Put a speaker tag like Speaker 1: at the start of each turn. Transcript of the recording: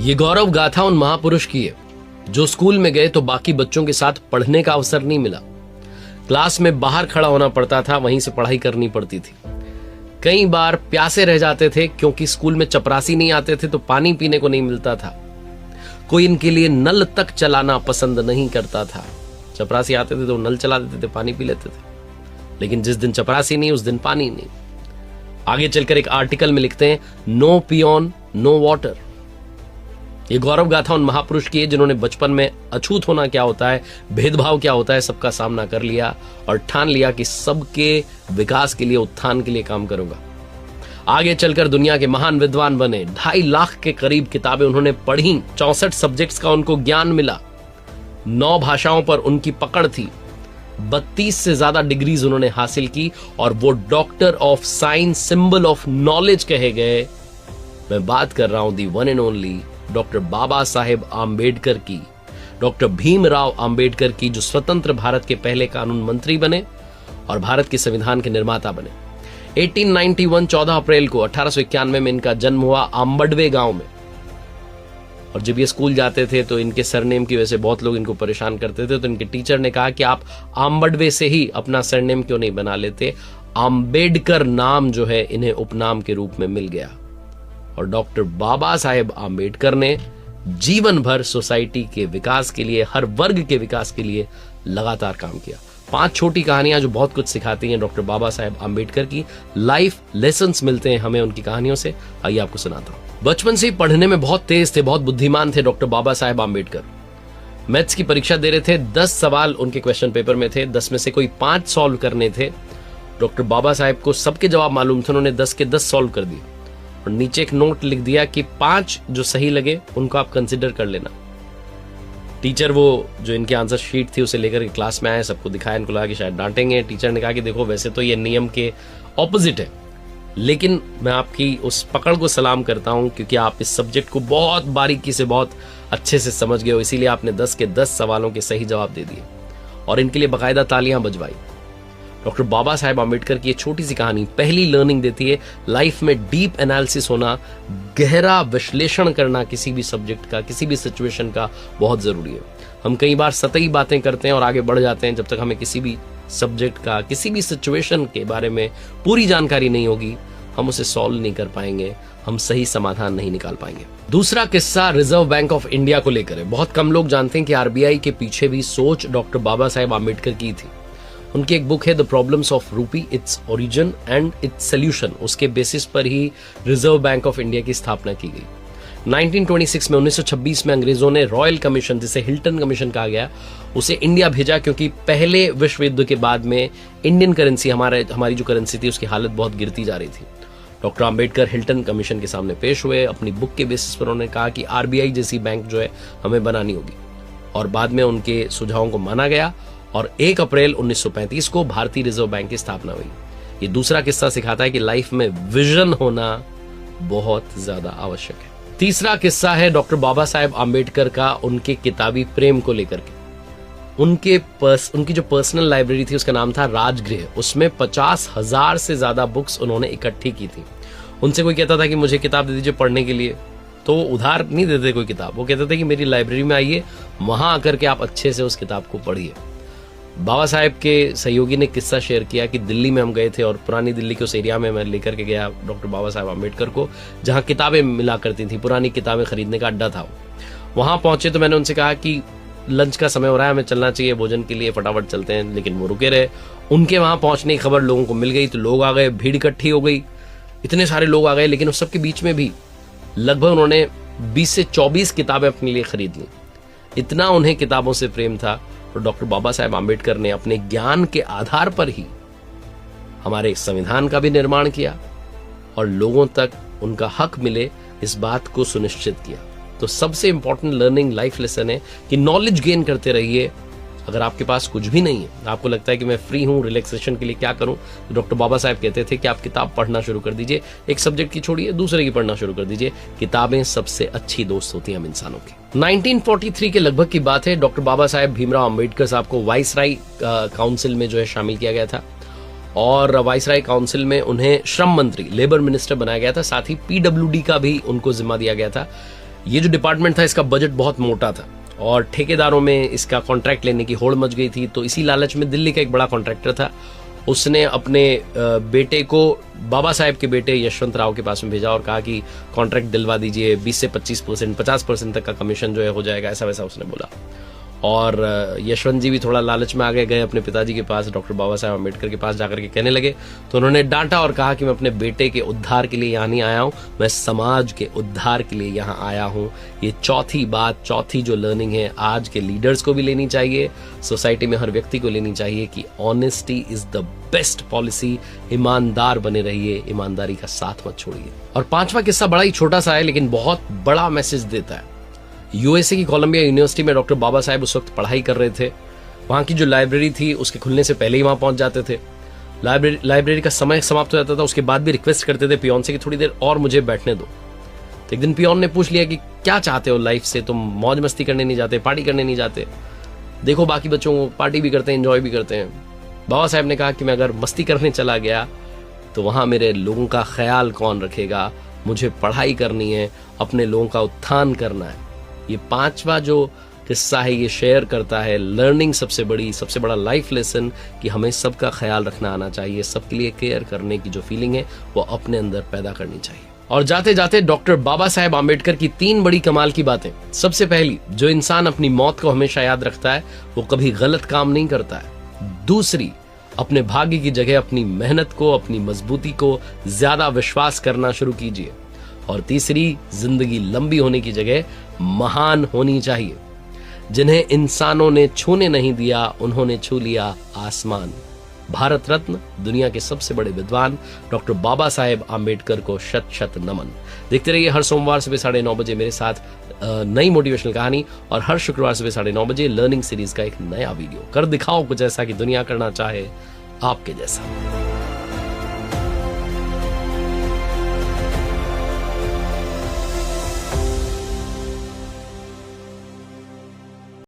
Speaker 1: ये गौरव गाथा उन महापुरुष की है जो स्कूल में गए तो बाकी बच्चों के साथ पढ़ने का अवसर नहीं मिला। क्लास में बाहर खड़ा होना पड़ता था, वहीं से पढ़ाई करनी पड़ती थी। कई बार प्यासे रह जाते थे क्योंकि स्कूल में चपरासी नहीं आते थे तो पानी पीने को नहीं मिलता था। कोई इनके लिए नल तक चलाना पसंद नहीं करता था। चपरासी आते थे तो नल चला देते थे, पानी पी लेते थे। लेकिन जिस दिन चपरासी नहीं उस दिन पानी नहीं। आगे चलकर एक आर्टिकल में लिखते हैं, नो पियोन नो वाटर। ये गौरव गाथा उन महापुरुष की है जिन्होंने बचपन में अछूत होना क्या होता है, भेदभाव क्या होता है, सबका सामना कर लिया और ठान लिया कि सबके विकास के लिए, उत्थान के लिए काम करूंगा। आगे चलकर दुनिया के महान विद्वान बने। 2.5 लाख के करीब किताबें उन्होंने पढ़ी। 64 सब्जेक्ट्स का उनको ज्ञान मिला। 9 भाषाओं पर उनकी पकड़ थी। 32 से ज्यादा डिग्रीज उन्होंने हासिल की और वो doctor of science, symbol of knowledge कहे गए। मैं बात कर रहा हूं दी one and only doctor Baba Saheb Ambedkar की, डॉक्टर भीमराव आम्बेडकर की, जो स्वतंत्र भारत के पहले कानून मंत्री बने और भारत के संविधान के निर्माता बने। 1891 14 अप्रैल को 1891 में इनका जन्म हुआ आम्बडवे गांव में। और जब ये स्कूल जाते थे तो इनके सरनेम की वजह से बहुत लोग इनको परेशान करते थे, तो इनके टीचर ने कहा कि आप आम्बडवे से ही अपना सरनेम क्यों नहीं बना लेते। आम्बेडकर नाम जो है इन्हें उपनाम के रूप में मिल गया। और डॉक्टर बाबा साहेब आम्बेडकर ने जीवन भर सोसाइटी के विकास के लिए, हर वर्ग के विकास के लिए लगातार काम किया। 5 छोटी कहानियां जो बहुत कुछ सिखाती हैं डॉक्टर बाबा साहेब आम्बेडकर की। लाइफ लेसन्स मिलते हैं हमें उनकी कहानियों से। आइए आपको सुनाता हूं। बचपन से ही पढ़ने में बहुत तेज थे, बहुत बुद्धिमान थे डॉक्टर बाबा साहेब आम्बेडकर। मैथ्स की परीक्षा दे रहे थे, 10 सवाल उनके क्वेश्चन पेपर में थे, 10 में से कोई 5 सॉल्व करने थे। डॉक्टर बाबा साहेब को सबके जवाब मालूम थे, उन्होंने 10 के 10 सॉल्व कर दिए और नीचे एक नोट लिख दिया कि 5 जो सही लगे उनको आप कंसिडर कर लेना। टीचर वो जो इनकी आंसर शीट थी उसे लेकर के क्लास में आए, सबको दिखाया, इनको लगा कि शायद डांटेंगे। टीचर ने कहा कि देखो वैसे तो ये नियम के ऑपोजिट है, लेकिन मैं आपकी उस पकड़ को सलाम करता हूं क्योंकि आप इस सब्जेक्ट को बहुत बारीकी से, बहुत अच्छे से समझ गए हो, इसीलिए आपने 10 के 10 सवालों के सही जवाब दे दिए और इनके लिए बाकायदा तालियां बजवाई। डॉक्टर बाबा साहेब आम्बेडकर की ये छोटी सी कहानी पहली लर्निंग देती है लाइफ में डीप एनालिसिस होना, गहरा विश्लेषण करना किसी भी सब्जेक्ट का, किसी भी सिचुएशन का बहुत जरूरी है। हम कई बार सतही बातें करते हैं और आगे बढ़ जाते हैं। जब तक हमें किसी भी सब्जेक्ट का, किसी भी सिचुएशन के बारे में पूरी जानकारी नहीं होगी, हम उसे सॉल्व नहीं कर पाएंगे, हम सही समाधान नहीं निकाल पाएंगे। दूसरा किस्सा रिजर्व बैंक ऑफ इंडिया को लेकर है। बहुत कम लोग जानते हैं कि आरबीआई के पीछे भी सोच डॉक्टर बाबा साहेब आम्बेडकर की थी। उनकी एक बुक है द प्रॉब्लम्स ऑफ रूपी, its origin and its solution. उसके बेसिस पर ही रिजर्व बैंक ऑफ इंडिया की स्थापना की गई। 1926 में 1926 में अंग्रेजों ने रॉयल कमीशन, जिसे हिल्टन कमीशन कहा गया, उसे इंडिया भेजा क्योंकि पहले विश्व युद्ध के बाद में इंडियन करेंसी, हमारी जो करेंसी थी उसकी हालत बहुत गिरती जा रही थी। डॉक्टर आम्बेडकर हिल्टन कमीशन के सामने पेश हुए। अपनी बुक के बेसिस पर उन्होंने कहा कि आरबीआई जैसी बैंक जो है हमें बनानी होगी और बाद में उनके सुझावों को माना गया और 1 अप्रैल 1935 को भारतीय रिजर्व बैंक की स्थापना हुई। ये दूसरा किस्सा सिखाता है कि लाइफ में विजन होना बहुत ज्यादा आवश्यक है। तीसरा किस्सा है डॉक्टर बाबा साहेब आम्बेडकर का उनके किताबी प्रेम को लेकर के। उनकी जो पर्सनल लाइब्रेरी थी उसका नाम था राजगृह। उसमें 50,000 से ज्यादा बुक्स उन्होंने इकट्ठी की थी। उनसे कोई कहता था कि मुझे किताब दे दीजिए पढ़ने के लिए, तो वो उधार नहीं देते कोई किताब। वो कहते थे कि मेरी लाइब्रेरी में आइए, वहां आकर के आप अच्छे से उस किताब को पढ़िए। बाबा साहेब के सहयोगी ने किस्सा शेयर किया कि दिल्ली में हम गए थे और पुरानी दिल्ली के उस एरिया में मैं लेकर के गया डॉक्टर बाबा साहेब आम्बेडकर को, जहां किताबें मिला करती थी, पुरानी किताबें खरीदने का अड्डा था। वहां पहुंचे तो मैंने उनसे कहा कि लंच का समय हो रहा है, हमें चलना चाहिए भोजन के लिए, फटाफट चलते हैं, लेकिन वो रुके रहे। उनके वहां पहुंचने की खबर लोगों को मिल गई तो लोग आ गए, भीड़ इकट्ठी हो गई, इतने सारे लोग आ गए। लेकिन उस सबके बीच में भी लगभग उन्होंने 20 से 24 किताबें अपने लिए खरीद ली। इतना उन्हें किताबों से प्रेम था। और डॉक्टर बाबा साहेब आम्बेडकर ने अपने ज्ञान के आधार पर ही हमारे संविधान का भी निर्माण किया और लोगों तक उनका हक मिले इस बात को सुनिश्चित किया। तो सबसे इंपॉर्टेंट लर्निंग लाइफ लेसन है कि नॉलेज गेन करते रहिए। अगर आपके पास कुछ भी नहीं है, आपको लगता है कि मैं फ्री हूं, रिलैक्सेशन के लिए क्या करूं, तो डॉक्टर बाबा साहेब कहते थे कि आप किताब पढ़ना शुरू कर दीजिए। एक सब्जेक्ट की छोड़िए, दूसरे की पढ़ना शुरू कर दीजिए। किताबें सबसे अच्छी दोस्त होती हैं हम इंसानों की। 1943 के लगभग की बात है। डॉक्टर बाबा साहेब भीमराव अम्बेडकर साहब को वाइसराय काउंसिल में जो है शामिल किया गया था और वाइसराय काउंसिल में उन्हें श्रम मंत्री, लेबर मिनिस्टर बनाया गया था। साथ ही पीडब्ल्यूडी का भी उनको जिम्मा दिया गया था। ये जो डिपार्टमेंट था इसका बजट बहुत मोटा था और ठेकेदारों में इसका कॉन्ट्रैक्ट लेने की होड़ मच गई थी। तो इसी लालच में दिल्ली का एक बड़ा कॉन्ट्रैक्टर था, उसने अपने बेटे को बाबा साहेब के बेटे यशवंत राव के पास में भेजा और कहा कि कॉन्ट्रैक्ट दिलवा दीजिए, 20 से 25%, 50% तक का कमीशन जो है हो जाएगा, ऐसा वैसा उसने बोला। और यशवंत जी भी थोड़ा लालच में आ गए अपने पिताजी के पास, डॉक्टर बाबा साहेब अम्बेडकर के पास जाकर के कहने लगे। तो उन्होंने डांटा और कहा कि मैं अपने बेटे के उद्धार के लिए यहाँ नहीं आया हूँ, मैं समाज के उद्धार के लिए यहाँ आया हूँ। ये चौथी जो लर्निंग है आज के लीडर्स को भी लेनी चाहिए, सोसाइटी में हर व्यक्ति को लेनी चाहिए कि honesty is the best policy. ईमानदार बने रहिए, ईमानदारी का साथ मत छोड़िए। और 5वां किस्सा बड़ा ही छोटा सा है लेकिन बहुत बड़ा मैसेज देता है। यूएसए की कोलंबिया यूनिवर्सिटी में डॉक्टर बाबा साहेब उस वक्त पढ़ाई कर रहे थे। वहां की जो लाइब्रेरी थी उसके खुलने से पहले ही वहां पहुंच जाते थे। लाइब्रेरी का समय समाप्त हो जाता था, उसके बाद भी रिक्वेस्ट करते थे पियोन से कि थोड़ी देर और मुझे बैठने दो। तो एक दिन पियोन ने पूछ लिया कि क्या चाहते हो लाइफ से, तुम मौज मस्ती करने नहीं जाते, पार्टी करने नहीं जाते? देखो बाकी बच्चों को पार्टी भी करते हैं, एंजॉय भी करते हैं। बाबा साहेब ने कहा कि मैं अगर मस्ती करने चला गया तो वहां मेरे लोगों का ख्याल कौन रखेगा, मुझे पढ़ाई करनी है, अपने लोगों का उत्थान करना है। ये 5वां जो किस्सा है ये शेयर करता है लर्निंग, सबसे बड़ा लाइफ लेसन कि हमें सबका ख्याल रखना आना चाहिए, सबके लिए केयर करने की जो फीलिंग है वो अपने अंदर पैदा करनी चाहिए। और जाते जाते डॉक्टर बाबा साहेब आम्बेडकर की 3 बड़ी कमाल की बातें। सबसे पहली, जो इंसान अपनी मौत को हमेशा याद रखता है वो कभी गलत काम नहीं करता है। दूसरी, अपने भाग्य की जगह अपनी मेहनत को, अपनी मजबूती को ज्यादा विश्वास करना शुरू कीजिए। और तीसरी, जिंदगी लंबी होने की जगह महान होनी चाहिए। जिन्हें इंसानों ने छूने नहीं दिया उन्होंने छू लिया आसमान। भारत रत्न, दुनिया के सबसे बड़े विद्वान डॉक्टर बाबा साहेब आम्बेडकर को शत शत नमन। देखते रहिए हर सोमवार सुबह 9:30 बजे मेरे साथ नई मोटिवेशनल कहानी, और हर शुक्रवार सुबह 9:30 बजे लर्निंग सीरीज का एक नया वीडियो। कर दिखाओ कुछ ऐसा कि दुनिया करना चाहे आपके जैसा।